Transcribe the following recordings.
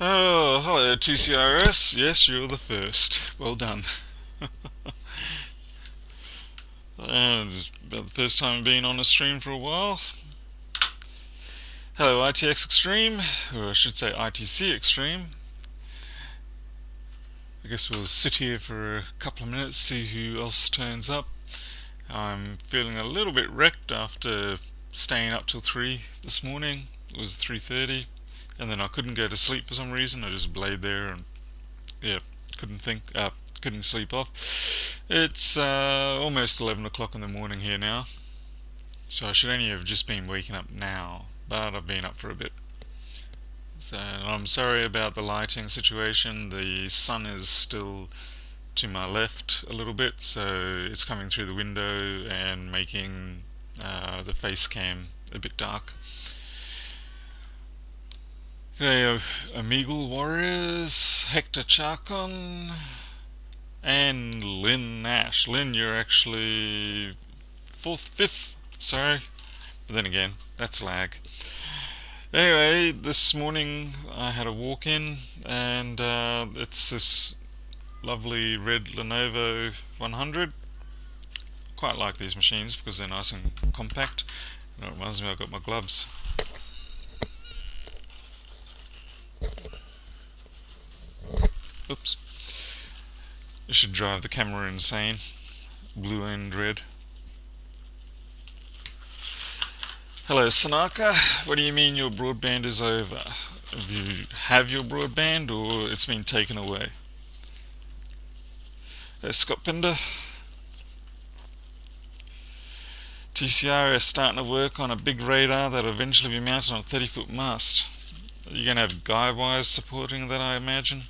Oh, hello TCRS. Yes, you're the first. Well done. And it's about the first time being on a stream for a while. Hello ITX Extreme, or I should say ITC Extreme. I guess we'll sit here for a couple of minutes, see who else turns up. I'm feeling a little bit wrecked after staying up till 3 this morning. It was 3:30, and then I couldn't go to sleep for some reason. I just laid there and yeah, couldn't sleep off. It's almost 11 o'clock in the morning here now, so I should only have just been waking up now, but I've been up for a bit. So I'm sorry about the lighting situation. The sun is still to my left a little bit, so it's coming through the window and making the face cam a bit dark. Okay, Omegle Warriors, Hector Charcon, and Lynn Nash. Lynn, you're actually fifth, sorry. But then again, that's lag. Anyway, this morning I had a walk in, and it's this lovely red Lenovo 100. Quite like these machines because they're nice and compact. And it reminds me I've got my gloves. Oops. It should drive the camera insane. Blue and red. Hello Sanaka, what do you mean your broadband is over? Have your broadband or it's been taken away? Scott Pinder. TCR is starting to work on a big radar that'll eventually be mounted on a 30-foot mast. Are you going to have guy wires supporting that, I imagine?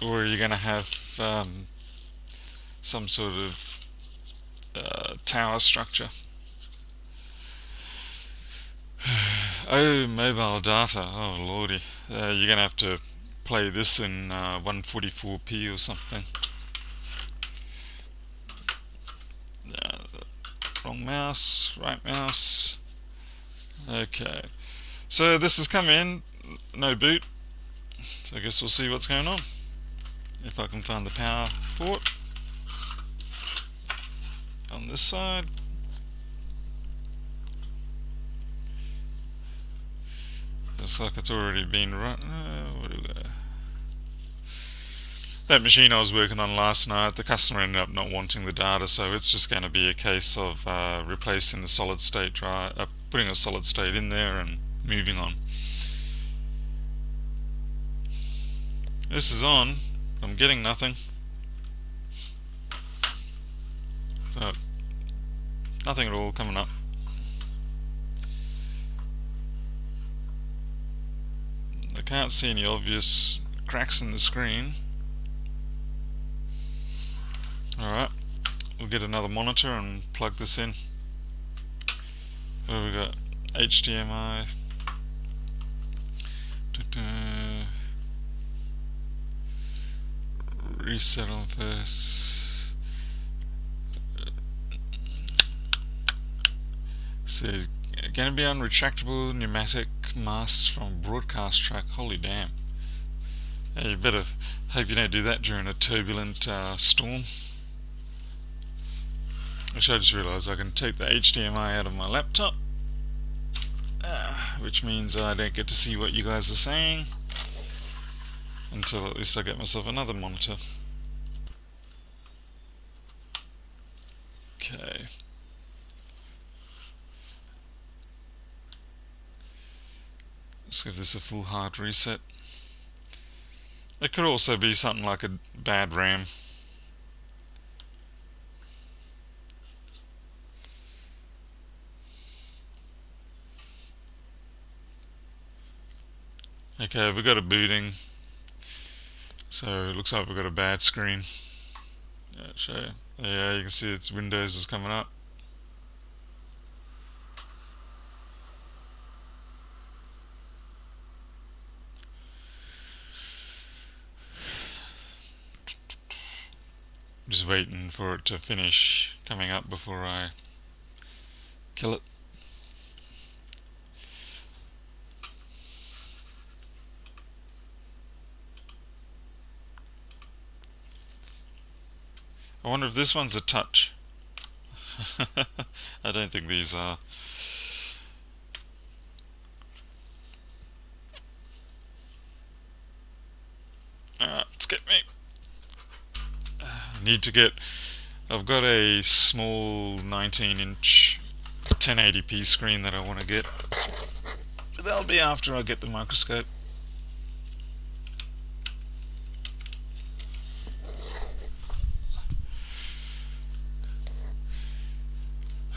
Or are you going to have some sort of tower structure? Oh, mobile data. Oh, lordy. You're going to have to play this in 144p or something. Wrong mouse, right mouse. Okay. So this has come in, no boot. So I guess we'll see what's going on. If I can find the power port on this side. Looks like it's already been run. What do we got? That machine I was working on last night, the customer ended up not wanting the data, so it's just going to be a case of replacing the solid state drive, putting a solid state in there and moving on. This is on. I'm getting nothing. So, nothing at all coming up. I can't see any obvious cracks in the screen. Alright, we'll get another monitor and plug this in. What have we got? HDMI. Reset on first. So, going to be on retractable pneumatic masts from broadcast track. Holy damn. Yeah, you better hope you don't do that during a turbulent storm. Actually, I just realised I can take the HDMI out of my laptop, which means I don't get to see what you guys are saying until at least I get myself another monitor. Okay. Let's give this a full hard reset. It could also be something like a bad RAM. Okay, we've got a booting, so it looks like we've got a bad screen. Yeah, you can see its Windows is coming up. Just waiting for it to finish coming up before I kill it. I wonder if this one's a touch. I don't think these are. Let's get me. I need to get. I've got a small 19-inch 1080p screen that I want to get. But that'll be after I get the microscope.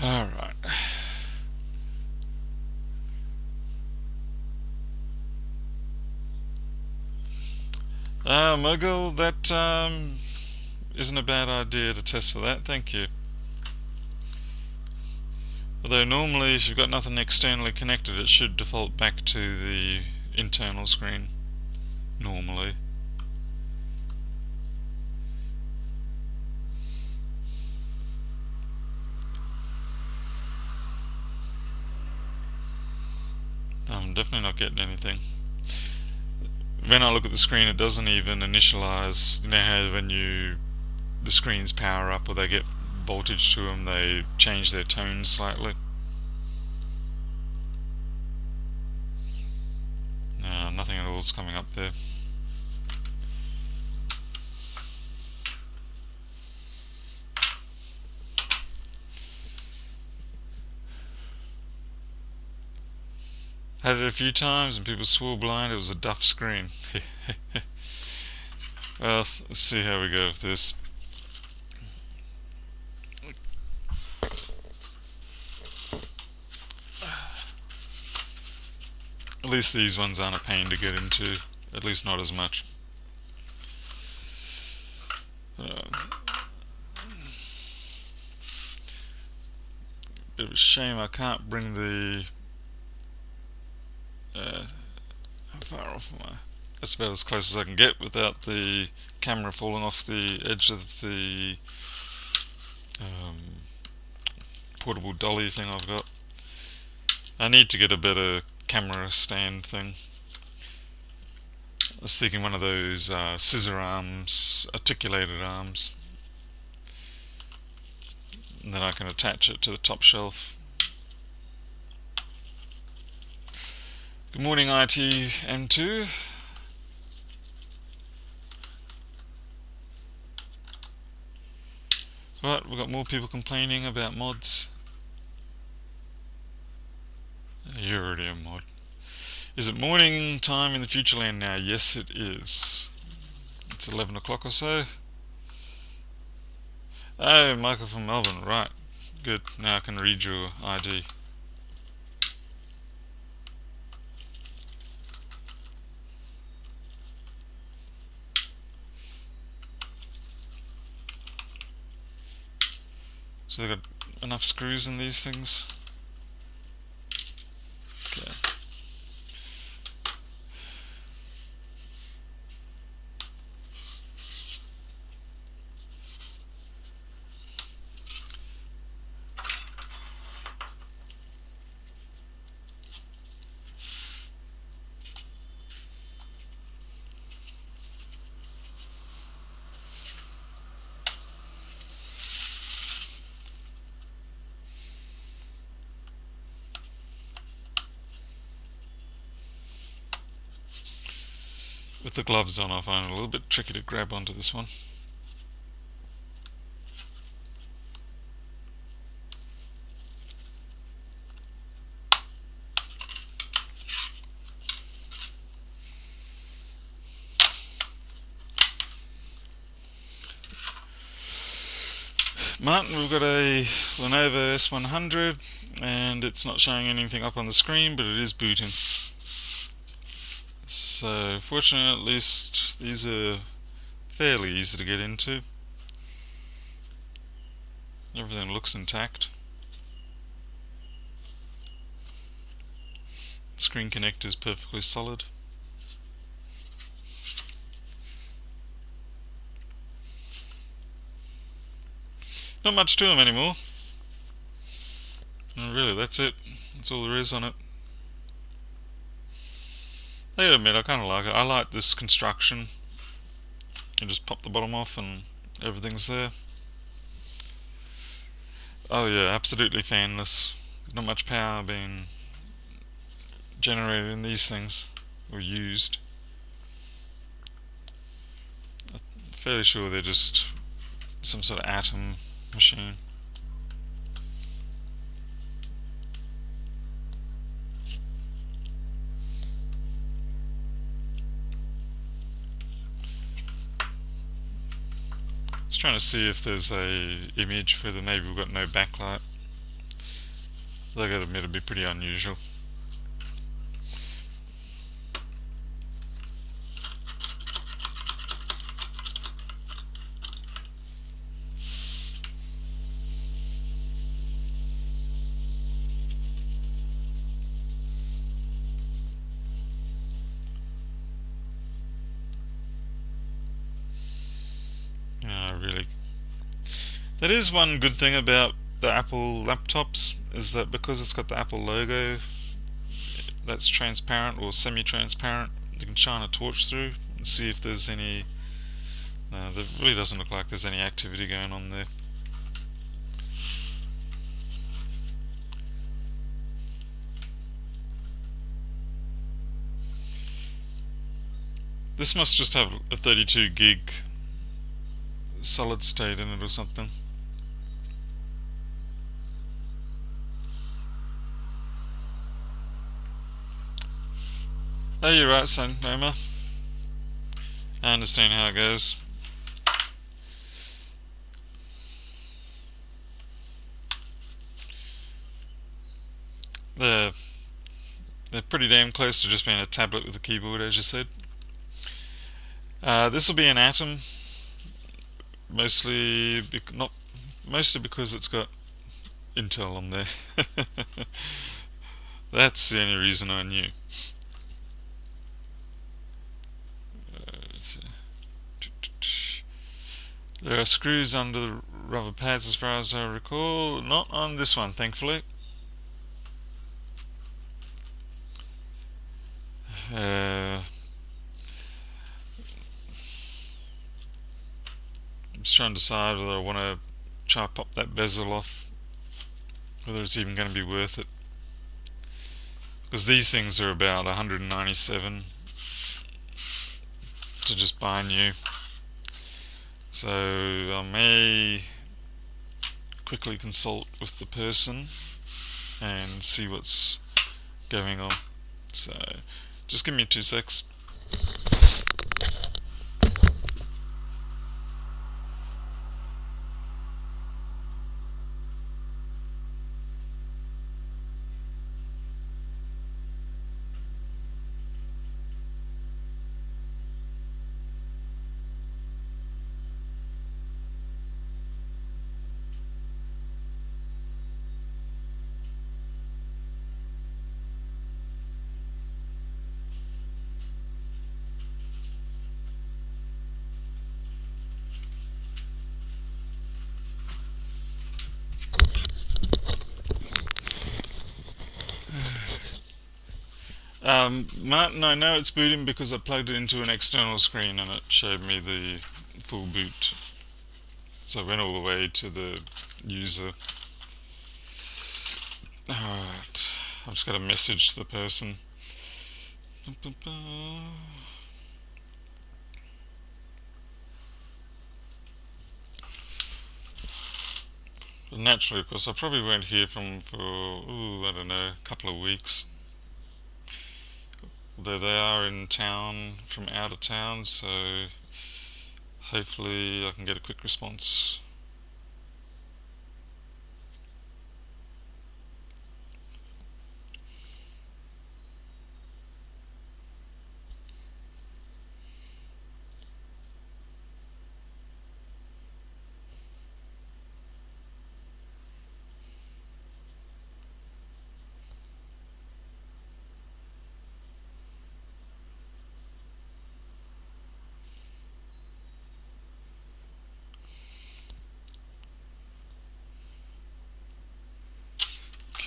Alright. Muggle, that isn't a bad idea to test for that, thank you. Although normally if you've got nothing externally connected it should default back to the internal screen, normally. I'm definitely not getting anything. When I look at the screen it doesn't even initialize. You know how when the screens power up or they get voltage to them, they change their tone slightly. No, nothing at all is coming up there. Had it a few times and people swore blind it was a duff screen. Well, let's see how we go with this. At least these ones aren't a pain to get into, at least not as much. Bit of a shame I can't bring the how far off am I? That's about as close as I can get without the camera falling off the edge of the portable dolly thing I've got. I need to get a better camera stand thing. I was thinking one of those scissor arms, articulated arms, and then I can attach it to the top shelf. Good morning ITM2. What, we've got more people complaining about mods. You're already a mod. Is it morning time in the future land now? Yes it is. It's 11 o'clock or so. Oh, Michael from Melbourne, right. Good, now I can read your ID. So they've got enough screws in these things? Okay. With the gloves on I find it a little bit tricky to grab onto this one. Martin, we've got a Lenovo S100 and it's not showing anything up on the screen, but it is booting. So fortunately at least these are fairly easy to get into. Everything looks intact. Screen connector is perfectly solid. Not much to them anymore. No, really, that's it. That's all there is on it. I gotta admit, I kind of like it. I like this construction. You just pop the bottom off and everything's there. Oh yeah, absolutely fanless. Not much power being generated in these things, or used. I'm fairly sure they're just some sort of atom machine. Just trying to see if there's a image whether maybe we've got no backlight. I gotta admit it'd be pretty unusual. Really. That is one good thing about the Apple laptops, is that because it's got the Apple logo that's transparent or semi-transparent, you can shine a torch through and see if there's any. No, there really doesn't look like there's any activity going on there. This must just have a 32 gig solid state in it or something. Oh, you're right, son, Noma. I understand how it goes. They're, they're pretty damn close to just being a tablet with a keyboard, as you said. This will be an Atom, not mostly because it's got Intel on there. That's the only reason I knew. There are screws under the rubber pads as far as I recall. Not on this one, thankfully. I'm just trying to decide whether I want to try to pop that bezel off, whether it's even going to be worth it. Because these things are about 197 to just buy new. So I may quickly consult with the person and see what's going on. So just give me 2 secs. Martin, I know it's booting because I plugged it into an external screen and it showed me the full boot. So I went all the way to the user. Alright, I've just got to message the person. But naturally, of course, I probably won't hear from for, I don't know, a couple of weeks. Although they are in town from out of town, so hopefully I can get a quick response.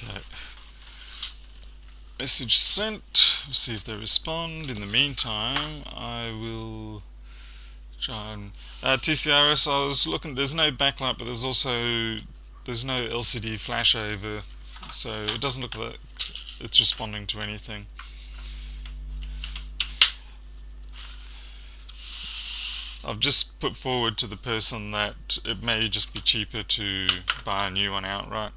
Okay. Message sent. We'll see if they respond. In the meantime, I will try and TCRS. I was looking. There's no backlight, but there's also there's no LCD flashover, so it doesn't look like it's responding to anything. I've just put forward to the person that it may just be cheaper to buy a new one outright.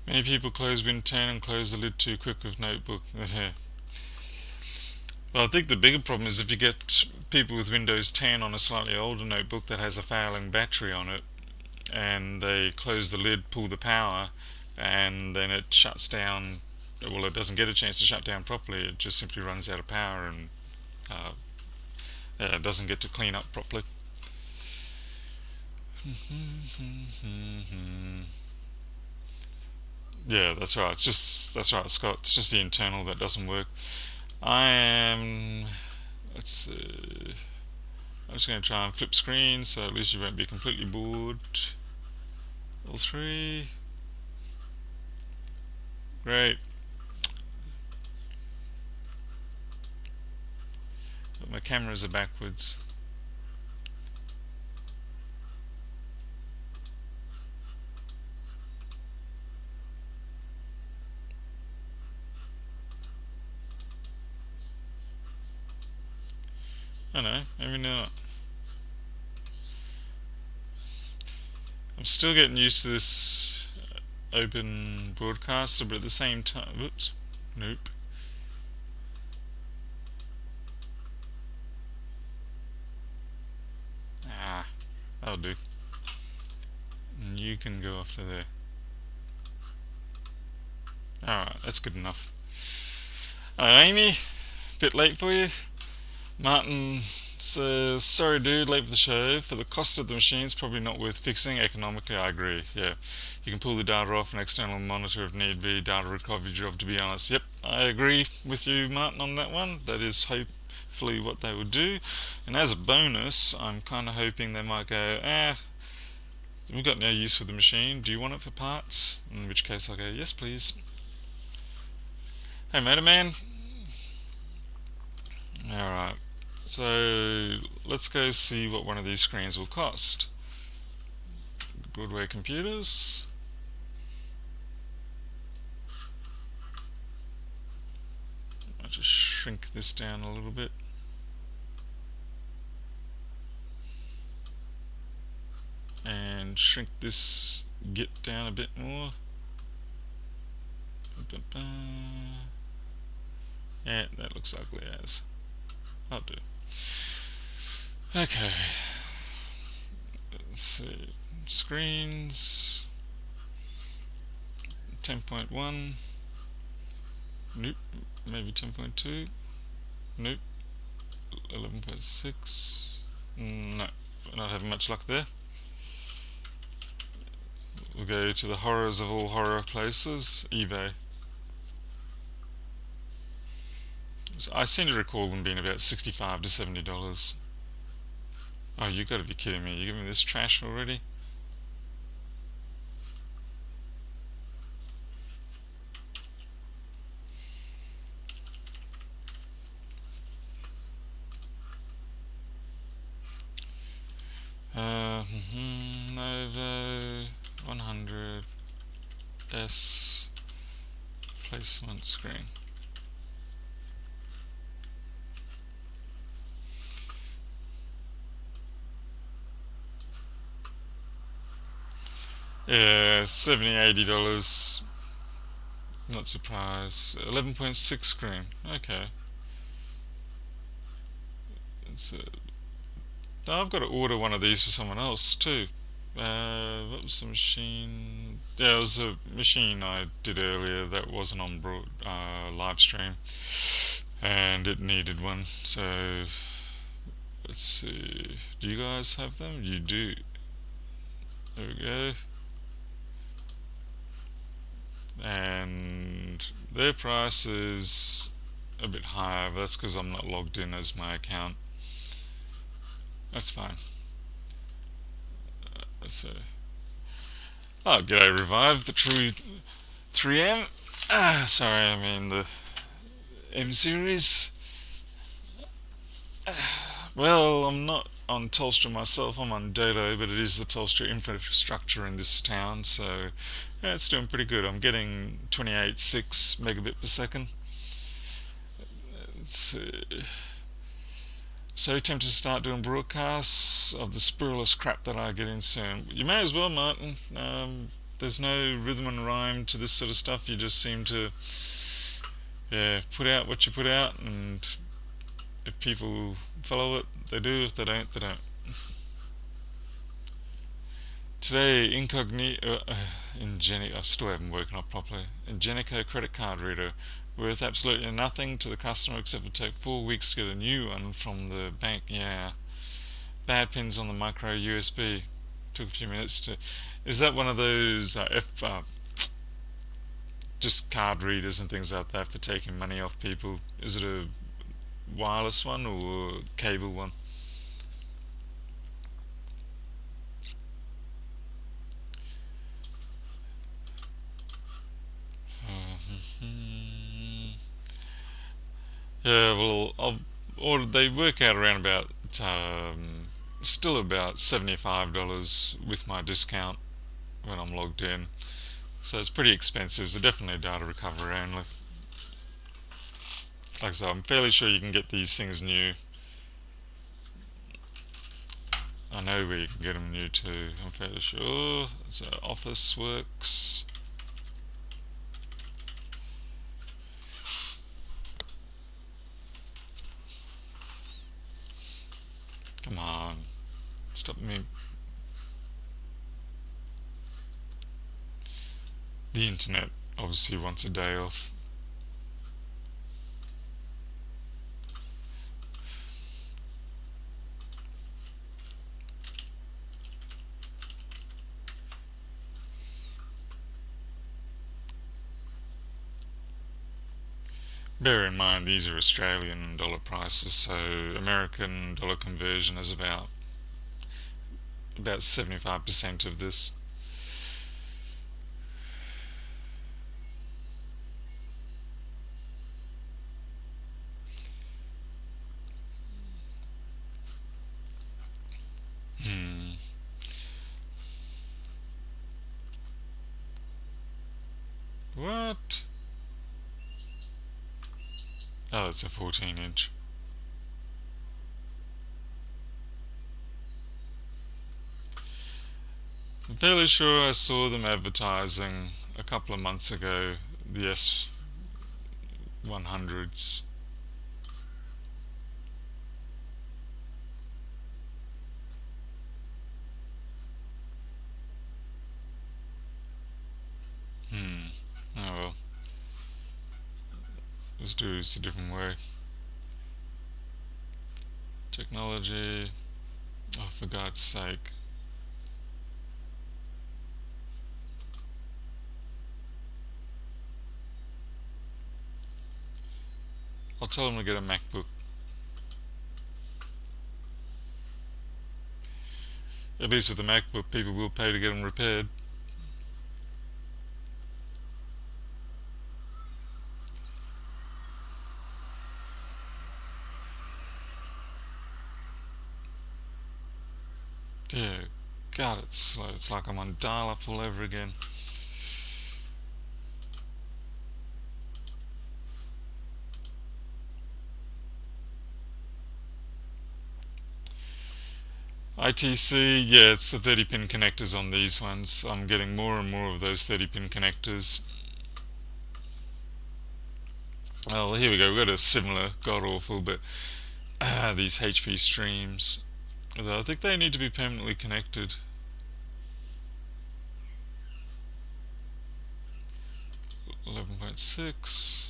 Many people close Win 10 and close the lid too quick with notebook. Well, I think the bigger problem is if you get people with Windows 10 on a slightly older notebook that has a failing battery on it, and they close the lid, pull the power, and then it shuts down. Well, it doesn't get a chance to shut down properly. It just simply runs out of power and it doesn't get to clean up properly. Yeah, that's right. That's right, Scott. It's just the internal that doesn't work. Let's see. I'm just going to try and flip screens so at least you won't be completely bored. All three. Great. But my cameras are backwards. I know, maybe not. I'm still getting used to this open broadcaster, but at the same time, whoops, nope. That'll do. And you can go off to there. Alright, that's good enough. Amy, bit late for you. Martin says, sorry dude, late for the show. For the cost of the machine, it's probably not worth fixing. Economically, I agree. Yeah, you can pull the data off an external monitor if need be. Data recovery job, to be honest. Yep, I agree with you, Martin, on that one. That is hopefully what they would do. And as a bonus, I'm kind of hoping they might go, we've got no use for the machine. Do you want it for parts? In which case I'll go, yes please. Hey Motorman. Alright, so let's go see what one of these screens will cost. Broadway computers. I'll just shrink this down a little bit. And shrink this git down a bit more. Yeah, that looks ugly as. I'll do. Okay. Let's see. Screens. 10.1. Nope. Maybe 10.2. Nope. 11.6. No, not having much luck there. We'll go to the horrors of all horror places, eBay. So I seem to recall them being about $65 to $70. Oh, you got to be kidding me! You giving me this trash already? Lenovo 100 S placement screen. Yeah, $70-$80. Not surprised. 11.6 screen. Okay. I've got to order one of these for someone else too. What was the machine? Yeah, it was a machine I did earlier that wasn't on Livestream, and it needed one. So let's see. Do you guys have them? You do. There we go. And their price is a bit higher, but that's because I'm not logged in as my account. That's fine. So, g'day Revive, the true 3M. Sorry, I mean the M series. Well, I'm not on Telstra myself, I'm on Dodo, but it is the Telstra infrastructure in this town, so yeah, it's doing pretty good. I'm getting 28.6 megabit per second. It's so tempted to start doing broadcasts of the spurrilous crap that I get in soon. You may as well, Martin. There's no rhythm and rhyme to this sort of stuff. You just seem to, yeah, put out what you put out, and if people follow it, they do. If they don't, they don't. Today, I still haven't woken up properly. Ingenico credit card reader, worth absolutely nothing to the customer except to take 4 weeks to get a new one from the bank. Yeah, bad pins on the micro USB. Took a few minutes to. Is that one of those just card readers and things like that for taking money off people? Is it a wireless one or a cable one? Yeah, well, or they work out around about still about $75 with my discount when I'm logged in. So it's pretty expensive. So definitely data recovery only. Like I said, I'm fairly sure you can get these things new. I know where you can get them new too. I'm fairly sure. So Office works. Come on, stop me. The internet obviously wants a day off. Bear in mind these are Australian dollar prices, so American dollar conversion is about 75% of this. Hmm. What? Oh, it's a 14-inch. I'm fairly sure I saw them advertising a couple of months ago the S100s. Hmm. Oh well. Let's do this a different way. Technology. Oh, for God's sake. I'll tell them to get a MacBook. At least with a MacBook, people will pay to get them repaired. Yeah, God, it's slow. It's like I'm on dial-up all over again. ITC, yeah, it's the 30-pin connectors on these ones. I'm getting more and more of those 30-pin connectors. Well, here we go. We've got a similar god-awful, but these HP streams. Although I think they need to be permanently connected. .6.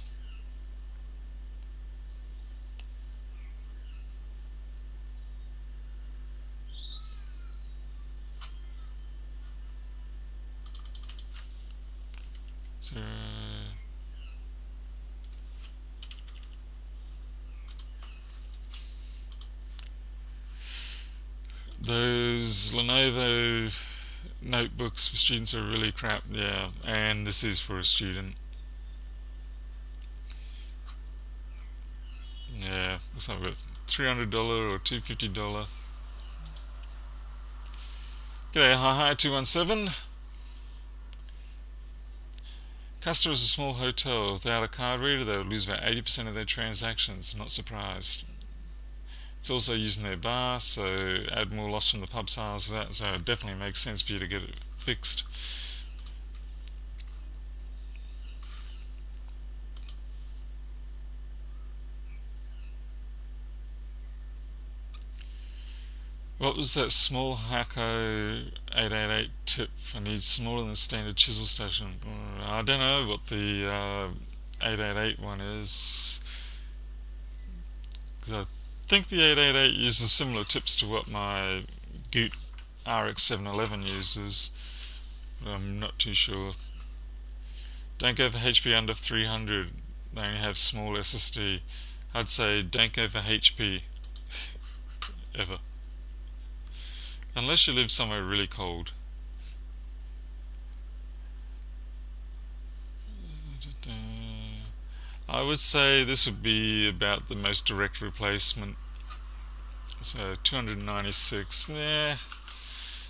So those Lenovo notebooks for students are really crap, yeah, and this is for a student. Yeah, What's that worth? $300 or $250? G'day, hi 217. Custer is a small hotel. Without a card reader, they would lose about 80% of their transactions. Not surprised. It's also using their bar, so add more loss from the pub sales to that. So it definitely makes sense for you to get it fixed. What was that small Hako 888 tip? I need smaller than standard chisel station. I don't know what the 888 one is, because I think the 888 uses similar tips to what my Goot RX 711 uses, but I'm not too sure. Don't go for HP under 300. They only have small SSD. I'd say don't go for HP ever, unless you live somewhere really cold. I would say this would be about the most direct replacement. So 296. Yeah.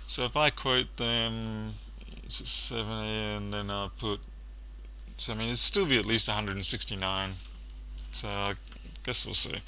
So if I quote them, it's 70, and then I put. So I mean, it'd still be at least 169. So I guess we'll see.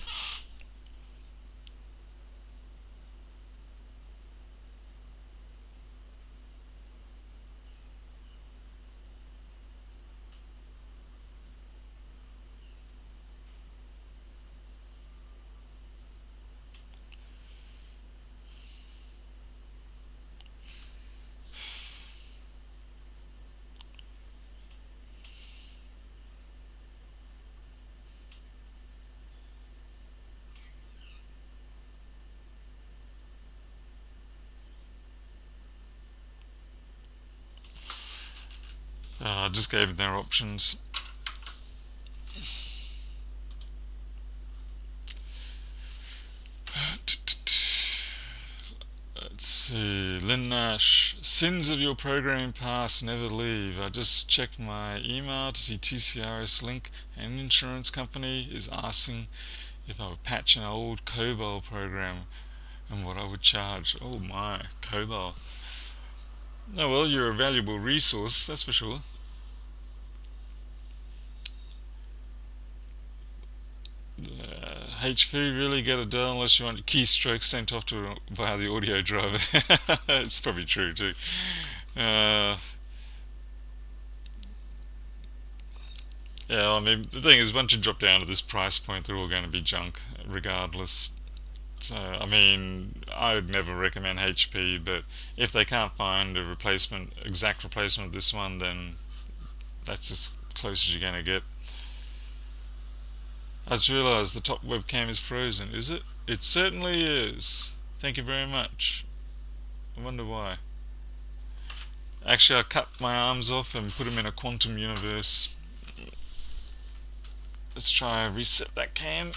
I just gave them their options. Let's see. Lynn Nash. Sins of your programming past never leave. I just checked my email to see TCRS link. An insurance company is asking if I would patch an old COBOL program and what I would charge. Oh my, COBOL. Oh well, you're a valuable resource, that's for sure. HP really get it done unless you want keystrokes sent off to via the audio driver. It's probably true too. Uh, yeah, I mean the thing is, once you drop down to this price point, they're all going to be junk, regardless. So I mean, I would never recommend HP, but if they can't find a replacement, exact replacement of this one, then that's as close as you're going to get. I just realised the top webcam is frozen. Is it? It certainly is. Thank you very much. I wonder why. Actually, I cut my arms off and put them in a quantum universe. Let's try and reset that cam.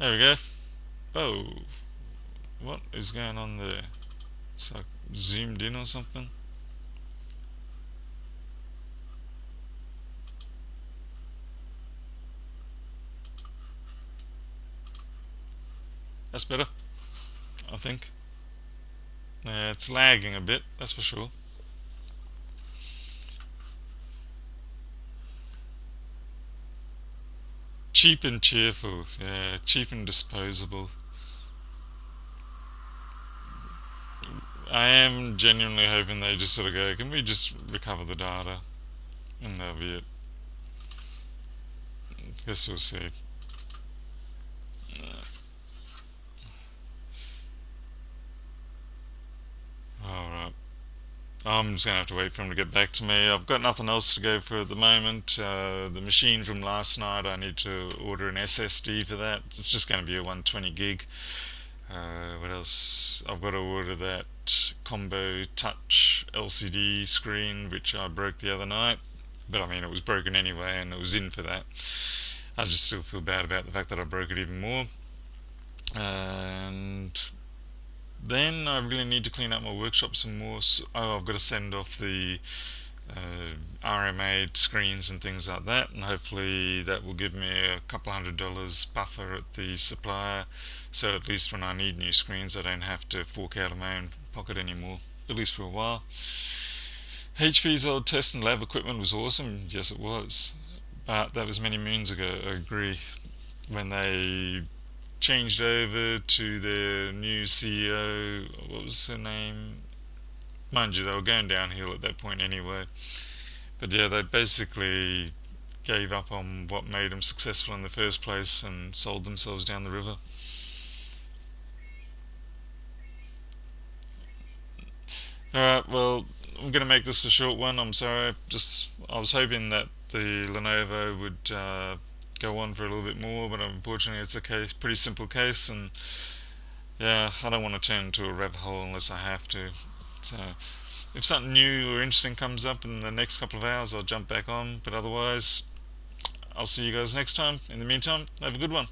There we go. Oh, what is going on there? It's like zoomed in or something. That's better, I think. Yeah, it's lagging a bit, that's for sure. Cheap and cheerful, yeah, cheap and disposable. I am genuinely hoping they just sort of go, can we just recover the data? And that'll be it. Guess we'll see. Alright. I'm just going to have to wait for him to get back to me. I've got nothing else to go for at the moment. The machine from last night, I need to order an SSD for that. It's just going to be a 120 gig. What else? I've got to order that combo touch LCD screen, which I broke the other night. But I mean, it was broken anyway, and it was in for that. I just still feel bad about the fact that I broke it even more. And Then I really need to clean up my workshop some more. I've got to send off the RMA screens and things like that, and hopefully that will give me a couple $100 buffer at the supplier, so at least when I need new screens I don't have to fork out of my own pocket anymore, at least for a while. HP's old test and lab equipment was awesome, yes it was, but that was many moons ago, I agree. When they changed over to their new CEO, what was her name? Mind you, they were going downhill at that point anyway. But yeah, they basically gave up on what made them successful in the first place and sold themselves down the river. Alright, well, I'm going to make this a short one. I'm sorry. Just I was hoping that the Lenovo would go on for a little bit more, but unfortunately, it's a pretty simple case, and yeah, I don't want to turn into a rabbit hole unless I have to. So, if something new or interesting comes up in the next couple of hours, I'll jump back on. But otherwise, I'll see you guys next time. In the meantime, have a good one.